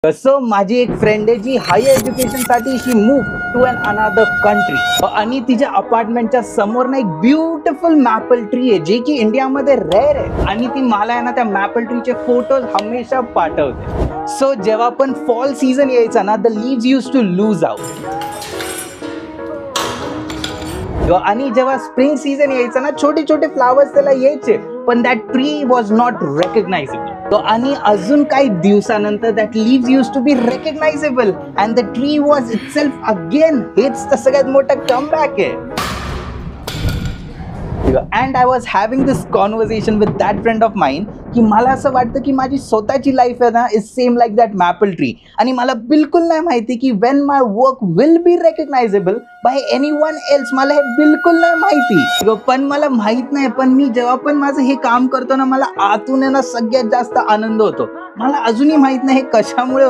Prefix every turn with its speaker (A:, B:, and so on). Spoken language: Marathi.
A: तसं माझी एक फ्रेंड आहे जी हायर एज्युकेशनसाठी she move to an another country आणि तिच्या अपार्टमेंटच्या समोर ना एक ब्युटिफुल मॅपल ट्री आहे जे की इंडियामध्ये रेअर आहे आणि ती मला आहे ना त्या मॅपल ट्रीचे फोटोज हमेशा पाठवते. सो जेव्हा पण फॉल सीझन यायचा ना the leaves use to lose out आणि जेव्हा स्प्रिंग सीझन यायचा ना छोटे छोटे फ्लावर्स त्याला यायचे पण that tree was not recognizable. आणि अजून काही दिवसानंतर that leaves use to be recognizable and the tree was itself again. हेच तर सगळ्यात मोठं कमबॅक आहे. And I was having this conversation with that friend of mine की मला असं वाटतं की माझी स्वतःची लाईफ आहे ना is same like that maple tree आणि मला बिलकुल नाही माहिती की when my work will be recognizable by anyone else. मला हे बिलकुल नाही माहिती पण मला माहित नाही पण मी जेव्हा पण माझं हे काम करतो ना मला आतून आहे ना सगळ्यात जास्त आनंद होतो. मला अजूनही माहित नाही हे कशामुळे